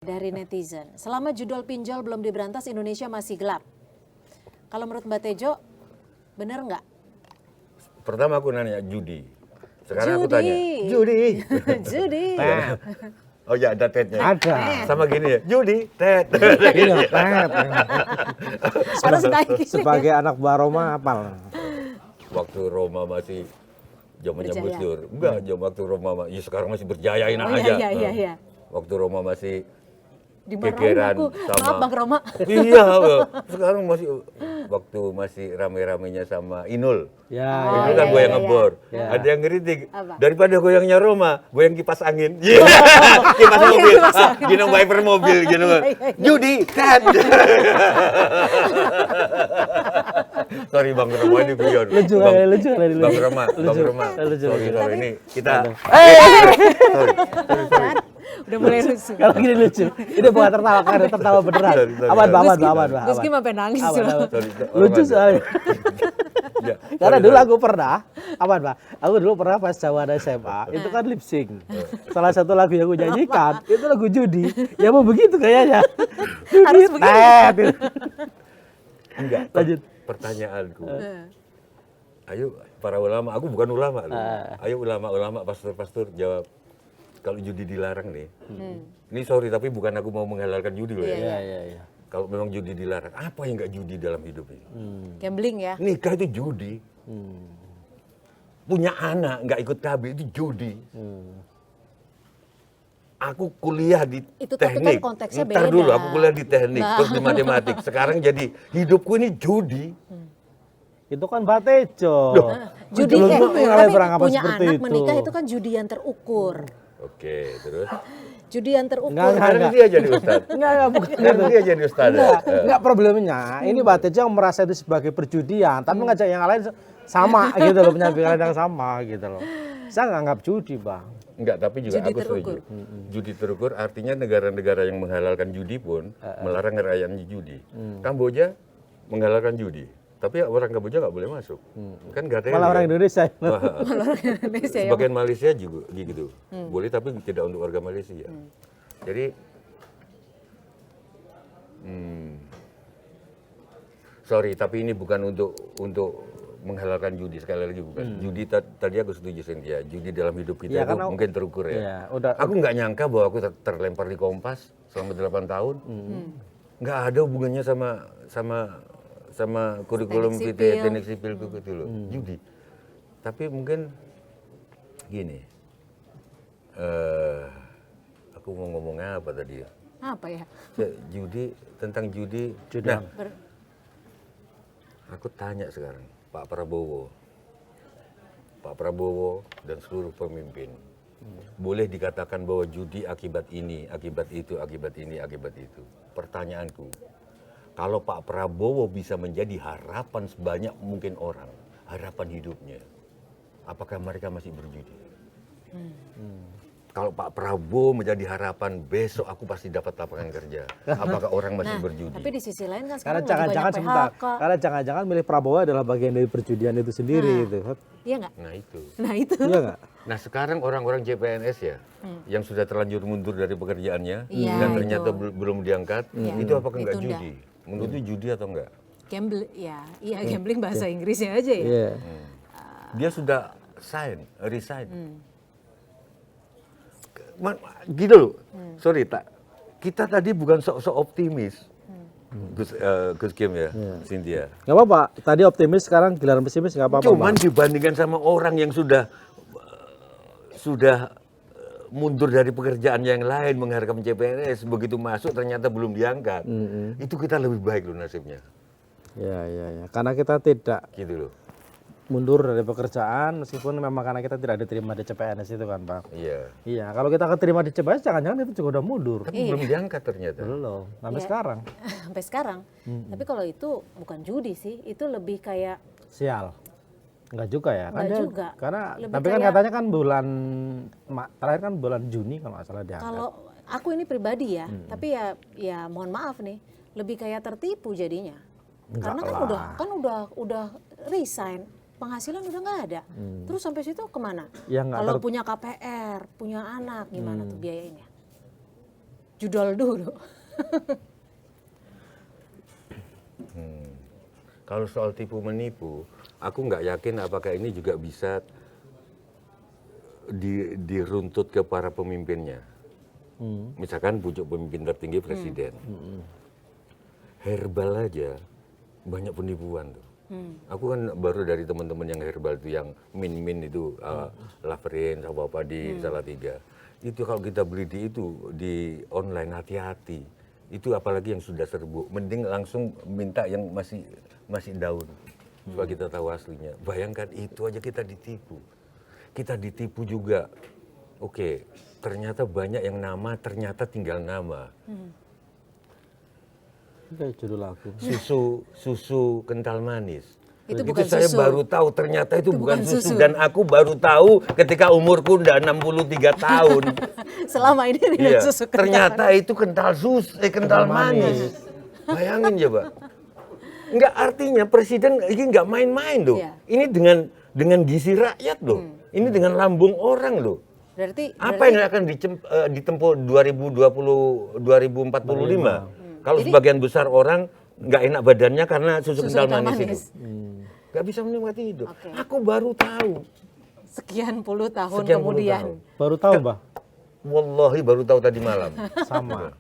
Dari netizen, selama judul pinjol belum diberantas, Indonesia masih gelap. Kalau menurut Mbak Tejo, benar nggak? Pertama aku nanya judi. Sekarang aku tanya judi. Judi. Oh ya ada tetnya. Ada. Sama gini ya, judi, tet. Iya, tet. Harus naik gini. Sebagai anak buah Roma apal. Waktu Roma masih zamannya Berjaya. Gus Dur. Enggak, waktu Roma ya sekarang masih berjayain Oh aja. iya. Waktu Roma masih Dimarahin gegeran aku. sama Maaf Bang Roma. Iya, sekarang waktu masih rame-ramenya sama Inul. Ya, Itu iya, kan iya, goyang iya. ngebor. Ya. Ada yang ngeritik. Apa? Daripada goyangnya Roma, goyang kipas angin. Iya. Kipas mobil. Gino wiper mobil gitu. Judi, tet. Sorry Bang Roma ini guyon. lucu Bang- kali, lucu kali. Bang Roma, Lucu. Lucu. sorry ini kita. Sorry. Udah mulai lucu. Kalau gini lucu. Ini bukan tertawa, karena tertawa beneran. Sorry. Aman, Bang. Rizky sampai nangis Aman, loh. aman. Sorry, Lucu orang ada. soalnya. Ya, Karena sorry, dulu sorry. aku pernah, Aku dulu pernah pas zaman SMA, itu kan lip sync. Salah satu lagu yang aku nyanyikan, itu lagu judi. Ya mau begitu kayaknya. Judi, Harus begitu. tet. Enggak. Lanjut. Pertanyaanku. Ayo para ulama, aku bukan ulama loh. Ayo ulama-ulama, pastor-pastor jawab. Kalau judi dilarang nih. Ini sorry tapi bukan aku mau menghalalkan judi loh ya. Iya. Kalau memang judi dilarang, apa yang nggak judi dalam hidup ini? Gambling ya. Nikah itu judi. Punya anak nggak ikut KB itu judi. Aku kuliah di Itu tapi teknik. kan konteksnya Ntar beda. dulu aku kuliah di teknik, Nah. terus di matematik. Sekarang jadi hidupku ini judi. Itu kan Mbak Tejo. Judi Dulu tuh yang tapi beranggapan punya seperti anak itu. menikah itu kan judi yang terukur. Oke, terus. Judi yang terukur. Enggak. Sekarang dia jadi ustad. Enggak, bukan Sekarang itu. dia jadi ustad. Enggak problemnya. Ini Mbak Tejo yang merasa itu sebagai perjudian, tapi ngajak yang lain sama gitu loh, punya pikiran yang sama gitu loh. Saya nggak anggap judi, Bang. Enggak, tapi juga Judi aku setuju. Judi terukur artinya negara-negara yang menghalalkan judi pun melarang rakyatnya judi. Kamboja menghalalkan judi, tapi orang Kamboja nggak boleh masuk. Kan nggak ada. Malah orang Indonesia. Indonesia ya. Sebagian Malaysia juga gitu. Boleh tapi tidak untuk warga Malaysia. Jadi sorry, tapi ini bukan untuk menghalalkan judi, sekali lagi bukan. Judi tadi aku setuju Cynthia. Judi dalam hidup kita Iya, itu karena- mungkin terukur ya. Iya, udah. Aku nggak nyangka bahwa aku terlempar di Kompas selama 8 tahun. Nggak ada hubungannya sama kurikulum Teknik kita, sipil. teknik sipil gitu loh. Judi. Tapi mungkin gini. Aku mau ngomongnya apa tadi ya? Apa ya? Tentang judi. Judi. Nah, aku tanya sekarang, Pak Prabowo dan seluruh pemimpin, boleh dikatakan bahwa judi akibat ini, akibat itu, akibat ini, akibat itu. Pertanyaanku, kalau Pak Prabowo bisa menjadi harapan sebanyak mungkin orang, harapan hidupnya, apakah mereka masih berjudi? Kalau Pak Prabowo menjadi harapan, besok aku pasti dapat lapangan kerja. Apakah orang masih berjudi? Tapi di sisi lain kan Karena sekarang lagi jangan-jangan banyak sebentar. PHK. Karena jangan-jangan milih Prabowo adalah bagian dari perjudian itu sendiri gitu. Iya nggak? Nah itu. Nah itu. Iya nggak? Nah sekarang orang-orang CPNS ya, yang sudah terlanjur mundur dari pekerjaannya, Iya, dan itu. ternyata belum diangkat, itu apakah nggak Ditunda. judi? Menurut itu judi atau enggak? Gambling, iya gambling bahasa Inggrisnya aja ya. Iya. Dia sudah resign. Gitu loh, sorry tak, kita tadi bukan sok-sok optimis, Gus Kim ya, Cynthia. Nggak apa-apa. Tadi optimis, sekarang giliran pesimis nggak apa-apa. Cuman Bang. dibandingkan sama orang yang sudah mundur dari pekerjaan yang lain mengharapkan CPNS, begitu masuk ternyata belum diangkat, itu kita lebih baik loh nasibnya, Iya. Karena kita tidak gitu loh. mundur dari pekerjaan, meskipun memang karena kita tidak diterima di CPNS itu kan, Bang. Iya. Iya, kalau kita keterima di CPNS, jangan-jangan itu juga udah mundur. Tapi belum diangkat ternyata. Belum, sampai Iya. sekarang. Sampai sekarang. Tapi kalau itu bukan judi sih, itu lebih kayak Sial. Enggak juga ya? Enggak dia- juga. Karena, Lebih tapi kan kayak- katanya kan terakhir kan bulan Juni kalau nggak salah diangkat. kalau aku ini pribadi ya, tapi ya mohon maaf nih, lebih kayak tertipu jadinya. Enggak Karena lah. kan udah resign, penghasilan udah nggak ada. Terus sampai situ kemana? Ya, nggak Kalau punya KPR, punya anak, gimana tuh biayainnya? judol dulu. Kalau soal tipu menipu, aku nggak yakin apakah ini juga bisa diruntut ke para pemimpinnya. Misalkan pucuk pemimpin tertinggi presiden. Herbal aja banyak penipuan tuh. Aku kan baru dari teman-teman yang herbal itu, yang min itu, Laverin, apa di Salatiga. Itu kalau kita beli di online, hati-hati. Itu apalagi yang sudah serbuk, mending langsung minta yang masih daun supaya kita tahu aslinya. Bayangkan itu aja kita ditipu. Kita ditipu juga. Oke, ternyata banyak yang nama, ternyata tinggal nama. Kayak judul aku. Susu kental manis. Itu bukan saya susu. baru tahu, ternyata itu bukan susu. susu. Dan aku baru tahu ketika umurku udah 63 tahun. Selama ini minum Iya, susu kental. ternyata itu kental manis. Bayangin coba. Enggak, artinya presiden ini nggak main-main loh. Iya. Ini dengan gizi rakyat loh. Ini dengan lambung orang loh. Berarti Apa yang akan ditempuh 2045? Kalau sebagian besar orang nggak enak badannya karena susu kental manis itu. Nggak bisa menikmati itu. Oke. Aku baru tahu. sekian puluh tahun Sekian puluh kemudian. tahun. Baru tahu, Mbak? Wallahi baru tahu tadi malam. Sama.